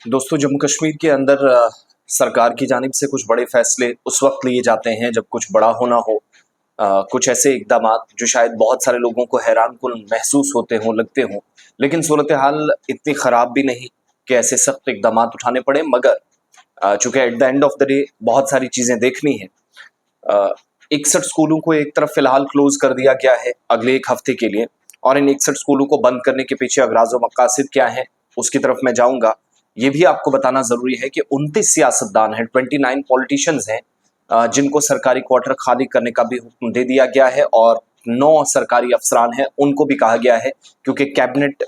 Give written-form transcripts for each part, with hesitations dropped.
दोस्तों, जम्मू कश्मीर के अंदर सरकार की जानिब से कुछ बड़े फैसले उस वक्त लिए जाते हैं जब कुछ बड़ा होना हो। कुछ ऐसे इकदामात जो शायद बहुत सारे लोगों को हैरानकुन महसूस होते हों, लगते हों, लेकिन सूरत हाल इतनी ख़राब भी नहीं कि ऐसे सख्त इकदामात उठाने पड़े। मगर चूंकि at the end of the day बहुत सारी चीज़ें देखनी हैं। 61 स्कूलों को एक तरफ फ़िलहाल क्लोज़ कर दिया गया है अगले 1 हफ़्ते के लिए, और इन 61 स्कूलों को बंद करने के पीछे अगराज़ व मकासद क्या हैं, उसकी तरफ मैं जाऊँगा। ये भी आपको बताना ज़रूरी है कि 29 सियासतदान हैं, 29 पॉलिटिशियंस हैं, जिनको सरकारी क्वार्टर खाली करने का भी हुक्म दे दिया गया है, और 9 सरकारी अफसरान हैं, उनको भी कहा गया है, क्योंकि कैबिनेट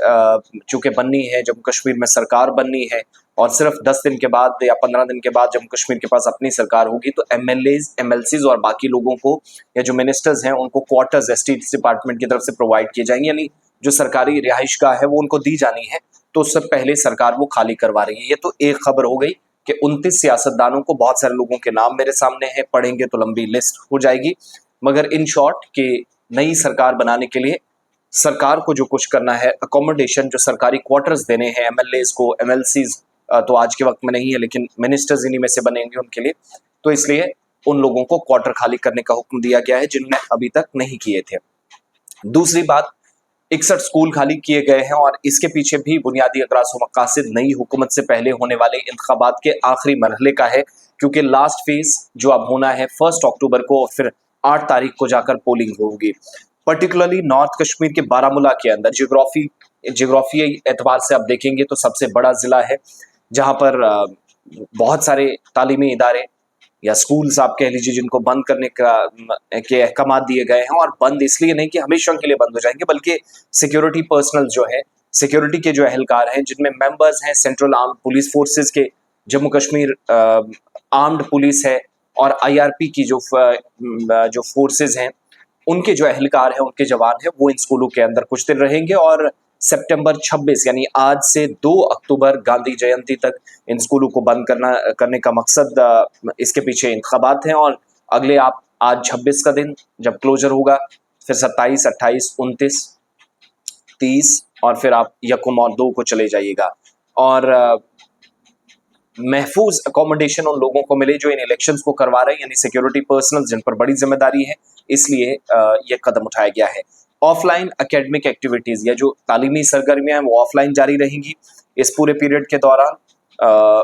चूँकि बननी है, जम्मू कश्मीर में सरकार बननी है, और सिर्फ 10 दिन के बाद या 15 दिन के बाद जम्मू कश्मीर के पास अपनी सरकार होगी, तो एमएलएज, एमएलसीज और बाकी लोगों को, या जो मिनिस्टर्स हैं, उनको क्वार्टर्स एसटीज डिपार्टमेंट की तरफ से प्रोवाइड किए जाएंगे, यानी जो सरकारी रिहाइशगाह है वो उनको दी जानी है। तो उससे पहले सरकार वो खाली करवा रही है। ये तो एक खबर हो गई कि 29 सियासतदानों को, बहुत सारे लोगों के नाम मेरे सामने हैं, पढ़ेंगे तो लंबी लिस्ट हो जाएगी। मगर इन शॉर्ट कि नई सरकार बनाने के लिए सरकार को जो कुछ करना है, अकोमोडेशन, जो सरकारी क्वार्टर्स देने हैं एमएलएज को, एमएलसीज तो आज के वक्त में नहीं है, लेकिन मिनिस्टर्स इन्हीं में से बनेंगे उनके लिए, तो इसलिए उन लोगों को क्वार्टर खाली करने का हुक्म दिया गया है जिन्होंने अभी तक नहीं किए थे। दूसरी बात, 61 स्कूल खाली किए गए हैं, और इसके पीछे भी बुनियादी अगराज़ व मकासद नई हुकूमत से पहले होने वाले इंतखाबात के आखिरी मरहले का है, क्योंकि लास्ट फेज जो अब होना है 1 अक्टूबर को, और फिर 8 तारीख को जाकर पोलिंग होगी। पर्टिकुलरली नॉर्थ कश्मीर के बारामूला के अंदर जियोग्राफी एतबार से आप देखेंगे तो सबसे बड़ा ज़िला है, जहाँ पर बहुत सारे तालीमी इदारे या स्कूल्स आप कह लीजिए, जिनको बंद करने के अहकाम दिए गए हैं। और बंद इसलिए नहीं कि हमेशा के लिए बंद हो जाएंगे, बल्कि सिक्योरिटी पर्सनल जो है, सिक्योरिटी के जो अहलकार हैं, जिनमें मेंबर्स हैं सेंट्रल आर्म्ड पुलिस फोर्सेस के, जम्मू कश्मीर आर्म्ड पुलिस है, और आईआरपी की जो फोर्सेस हैं, उनके जो अहलकार हैं, उनके जवान हैं, वो इन स्कूलों के अंदर कुछ दिन रहेंगे। और सितंबर 26 यानी आज से 2 अक्टूबर गांधी जयंती तक इन स्कूलों को बंद करने का मकसद, इसके पीछे इंतखाबात हैं। और अगले आज 26 का दिन जब क्लोजर होगा, फिर 27, 28, 29, 30, और फिर आप यकम और 2 को चले जाइएगा। और महफूज अकोमोडेशन उन लोगों को मिले जो इन इलेक्शंस को करवा रहे हैं, यानी सिक्योरिटी पर्सनल, जिन पर बड़ी जिम्मेदारी है, इसलिए ये कदम उठाया गया है। ऑफलाइन एकेडमिक एक्टिविटीज़ या जो तालीमी सरगर्मियाँ हैं वो ऑफलाइन जारी रहेंगी इस पूरे पीरियड के दौरान।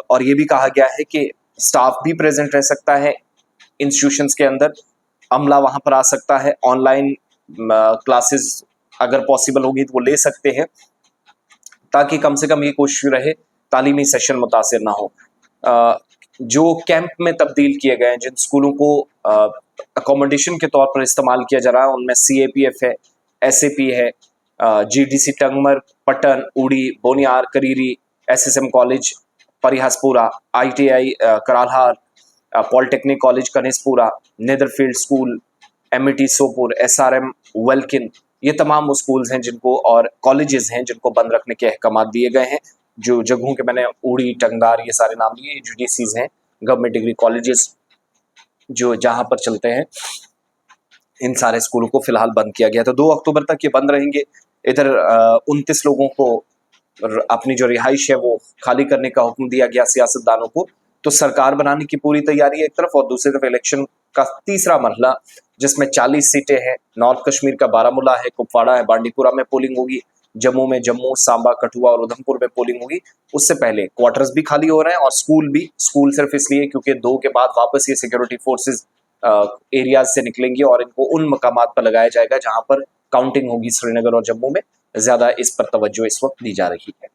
और ये भी कहा गया है कि स्टाफ भी प्रेजेंट रह सकता है इंस्टीट्यूशंस के अंदर, अमला वहाँ पर आ सकता है, ऑनलाइन क्लासेस अगर पॉसिबल होगी तो वो ले सकते हैं, ताकि कम से कम ये कोशिश रहे तालीमी सेशन मुतासिर ना हो। जो कैंप में तब्दील किए गए हैं, जिन स्कूलों को अकोमोडेशन के तौर पर इस्तेमाल किया जा रहा है, उनमें CAPF है, SAP है, GDC Tangmar, Pattan, Uri, Boniyar, Kreeri, SSM college Parihaspora, ITI Karalhar, polytechnic college Kanispora, Netherfield school, MET Sopore, SRM Welkin, ये तमाम वो स्कूल्स हैं जिनको, और कॉलेजेस हैं जिनको बंद रखने के अहकाम दिए गए हैं। जो जगहों के मैंने उड़ी, टंगदार, ये सारे नाम लिए, GDCs हैं, गवर्नमेंट डिग्री कॉलेजेस जो जहाँ पर चलते हैं, इन सारे स्कूलों को फिलहाल बंद किया गया। तो 2 अक्टूबर तक ये बंद रहेंगे। इधर 29 लोगों को अपनी जो रिहाइश है वो खाली करने का हुक्म दिया गया सियासतदानों को। तो सरकार बनाने की पूरी तैयारी है एक तरफ, और दूसरी तरफ इलेक्शन का तीसरा मरहला, जिसमें 40 सीटें हैं। नॉर्थ कश्मीर का बारामूला है, कुपवाड़ा है, बांडीपुरा में पोलिंग होगी, जम्मू में जम्मू, सांबा, कठुआ और उधमपुर में पोलिंग होगी। उससे पहले क्वार्टर्स भी खाली हो रहे हैं, और स्कूल सिर्फ इसलिए क्योंकि 2 के बाद वापस ये सिक्योरिटी फोर्सेज एरियाज से निकलेंगे, और इनको उन मकामात पर लगाया जाएगा जहां पर काउंटिंग होगी। श्रीनगर और जम्मू में ज्यादा इस पर तवज्जो इस वक्त दी जा रही है।